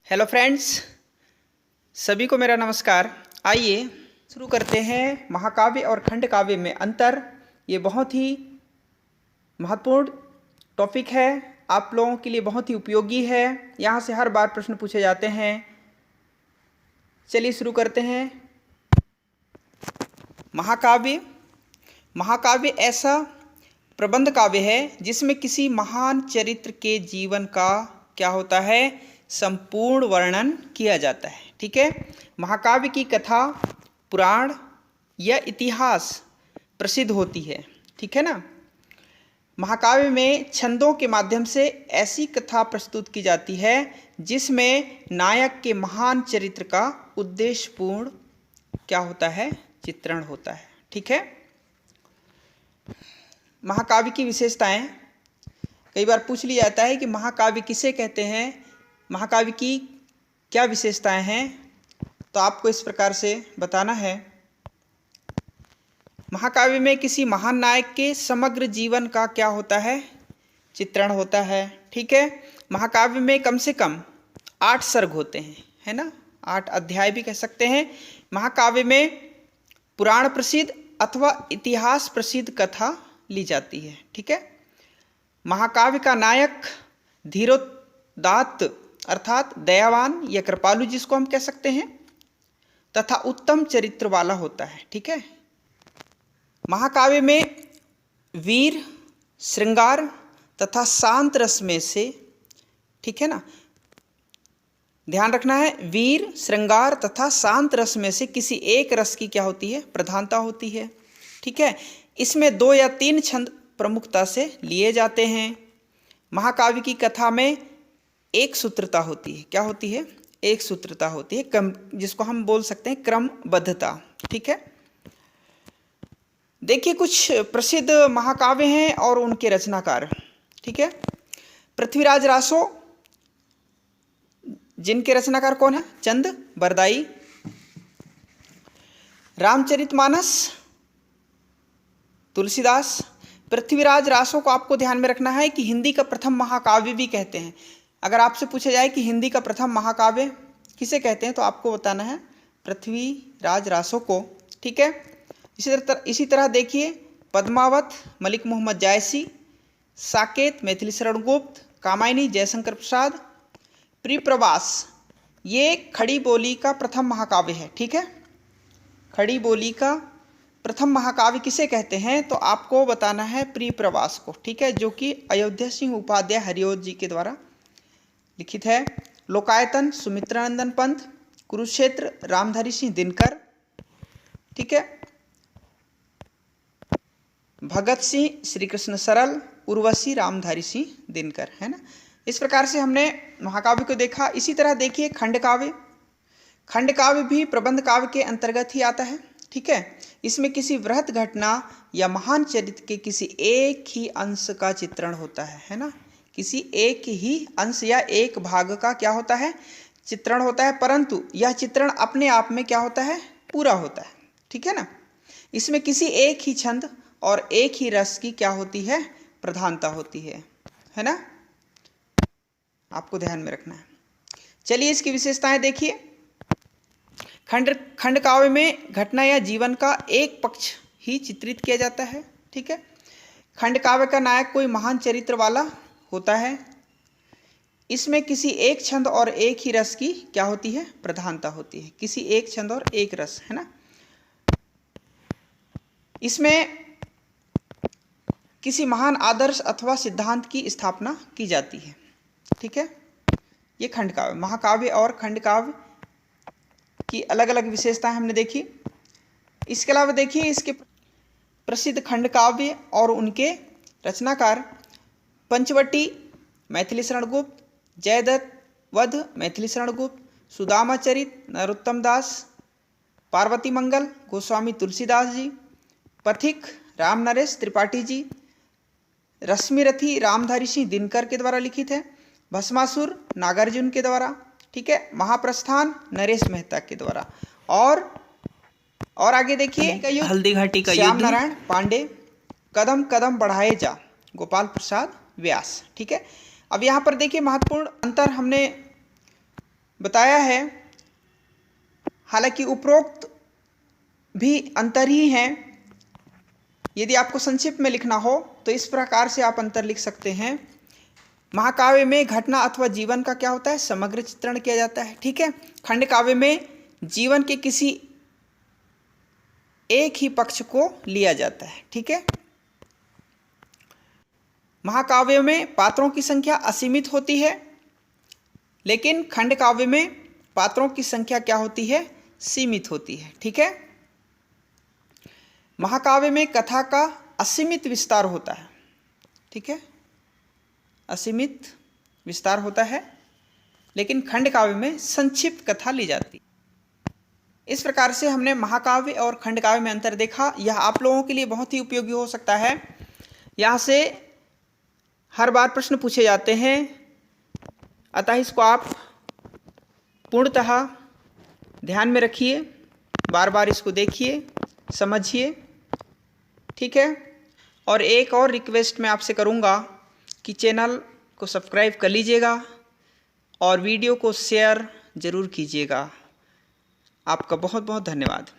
Hello friends, सभी को मेरा नमस्कार। आइए शुरू करते हैं महाकाव्य और खंड काव्य में अंतर। ये बहुत ही महत्वपूर्ण टॉपिक है, आप लोगों के लिए बहुत ही उपयोगी है। यहाँ से हर बार प्रश्न पूछे जाते हैं। चलिए शुरू करते हैं। महाकाव्य महाकाव्य ऐसा प्रबंध काव्य है जिसमें किसी महान चरित्र के जीवन का क्या होता है, संपूर्ण वर्णन किया जाता है। ठीक है। महाकाव्य की कथा पुराण या इतिहास प्रसिद्ध होती है। ठीक है ना। महाकाव्य में छंदों के माध्यम से ऐसी कथा प्रस्तुत की जाती है जिसमें नायक के महान चरित्र का उद्देश्यपूर्ण क्या होता है, चित्रण होता है। ठीक है। महाकाव्य की विशेषताएं कई बार पूछ लिया जाता है कि महाकाव्य किसे कहते हैं, महाकाव्य की क्या विशेषताएं हैं। तो आपको इस प्रकार से बताना है। महाकाव्य में किसी महान नायक के समग्र जीवन का क्या होता है, चित्रण होता है। ठीक है। महाकाव्य में कम से कम 8 सर्ग होते हैं, है ना, 8 अध्याय भी कह सकते हैं। महाकाव्य में पुराण प्रसिद्ध अथवा इतिहास प्रसिद्ध कथा ली जाती है। ठीक है। महाकाव्य का नायक धीरोदात्त अर्थात दयावान या कृपालु जिसको हम कह सकते हैं तथा उत्तम चरित्र वाला होता है। ठीक है। महाकाव्य में वीर, श्रृंगार तथा शांत रस में से, ठीक है ना, ध्यान रखना है, वीर, श्रृंगार तथा शांत रस में से किसी एक रस की क्या होती है, प्रधानता होती है। ठीक है। इसमें 2 या 3 छंद प्रमुखता से लिए जाते हैं। महाकाव्य की कथा में एक सूत्रता होती है। क्या होती है, एक सूत्रता होती है, जिसको हम बोल सकते हैं क्रमबद्धता। ठीक है। देखिए कुछ प्रसिद्ध महाकाव्य हैं और उनके रचनाकार। ठीक है। पृथ्वीराज रासो जिनके रचनाकार कौन है, चंद बरदाई। रामचरितमानस तुलसीदास। पृथ्वीराज रासो को आपको ध्यान में रखना है कि हिंदी का प्रथम महाकाव्य भी कहते हैं। अगर आपसे पूछा जाए कि हिंदी का प्रथम महाकाव्य किसे कहते हैं तो आपको बताना है पृथ्वीराज रासो को। ठीक है। इसी तरह देखिए पद्मावत मलिक मोहम्मद जायसी, साकेत मैथिली शरण गुप्त, कामायनी जयशंकर प्रसाद, प्रियप्रवास ये खड़ी बोली का प्रथम महाकाव्य है। ठीक है। खड़ी बोली का प्रथम महाकाव्य किसे कहते हैं तो आपको बताना है प्रियप्रवास को। ठीक है। जो कि अयोध्या सिंह उपाध्याय हरिओत जी के द्वारा लिखित है। लोकायतन सुमित्रानंदन पंत, कुरुक्षेत्र रामधारी सिंह दिनकर। ठीक है। भगत सिंह श्री कृष्ण सरल, उर्वशी रामधारी सिंह दिनकर, है ना। इस प्रकार से हमने महाकाव्य को देखा। इसी तरह देखिए खंड काव्य। खंड काव्य भी प्रबंध काव्य के अंतर्गत ही आता है। ठीक है। इसमें किसी वृहत घटना या महान चरित्र के किसी एक ही अंश का चित्रण होता है ना, किसी एक ही अंश या एक भाग का क्या होता है, चित्रण होता है, परंतु यह चित्रण अपने आप में क्या होता है, पूरा होता है। ठीक है ना। इसमें किसी एक ही छंद और एक ही रस की क्या होती है, प्रधानता होती है ना, आपको ध्यान में रखना है। चलिए इसकी विशेषताएं देखिए। खंड काव्य में घटना या जीवन का एक पक्ष ही चित्रित किया जाता है। ठीक है। खंड काव्य का नायक कोई महान चरित्र वाला होता है। इसमें किसी एक छंद और एक ही रस की क्या होती है, प्रधानता होती है, किसी एक छंद और एक रस, है ना। इसमें किसी महान आदर्श अथवा सिद्धांत की स्थापना की जाती है। ठीक है। ये खंड काव्य, महाकाव्य और खंड काव्य की अलग अलग विशेषताएं हमने देखी। इसके अलावा देखिए इसके प्रसिद्ध खंड काव्य और उनके रचनाकार। पंचवटी मैथिली शरण गुप्त, जयदत्त वध मैथिली शरण गुप्त, सुदामाचरित नरोत्तम दास, पार्वती मंगल गोस्वामी तुलसीदास जी, पथिक राम नरेश त्रिपाठी जी, रश्मिरथी रामधारी सिंह दिनकर के द्वारा लिखित है। भस्मासुर नागार्जुन के द्वारा। ठीक है। महाप्रस्थान नरेश मेहता के द्वारा। और आगे देखिए हल्दी घाटी का श्याम नारायण पांडे, कदम कदम बढ़ाए जा गोपाल प्रसाद व्यास। ठीक है। अब यहाँ पर देखिए महत्वपूर्ण अंतर हमने बताया है। हालांकि उपरोक्त भी अंतर ही हैं। यदि आपको संक्षिप्त में लिखना हो तो इस प्रकार से आप अंतर लिख सकते हैं। महाकाव्य में घटना अथवा जीवन का क्या होता है, समग्र चित्रण किया जाता है, ठीक है। खंड काव्य में जीवन के किसी एक ही पक्ष को लिया जाता है, ठीक है। महाकाव्य में पात्रों की संख्या असीमित होती है, लेकिन खंड काव्य में पात्रों की संख्या क्या होती है, सीमित होती है, ठीक है। महाकाव्य में कथा का असीमित विस्तार होता है, ठीक है, असीमित विस्तार होता है, लेकिन खंड काव्य में संक्षिप्त कथा ली जाती है। इस प्रकार से हमने महाकाव्य और खंड काव्य में अंतर देखा। यह आप लोगों के लिए बहुत ही उपयोगी हो सकता है। यहाँ से हर बार प्रश्न पूछे जाते हैं, अतः इसको आप पूर्णतः ध्यान में रखिए, बार बार इसको देखिए, समझिए, ठीक है। और एक और रिक्वेस्ट मैं आपसे करूँगा कि चैनल को सब्सक्राइब कर लीजिएगा और वीडियो को शेयर ज़रूर कीजिएगा। आपका बहुत बहुत धन्यवाद।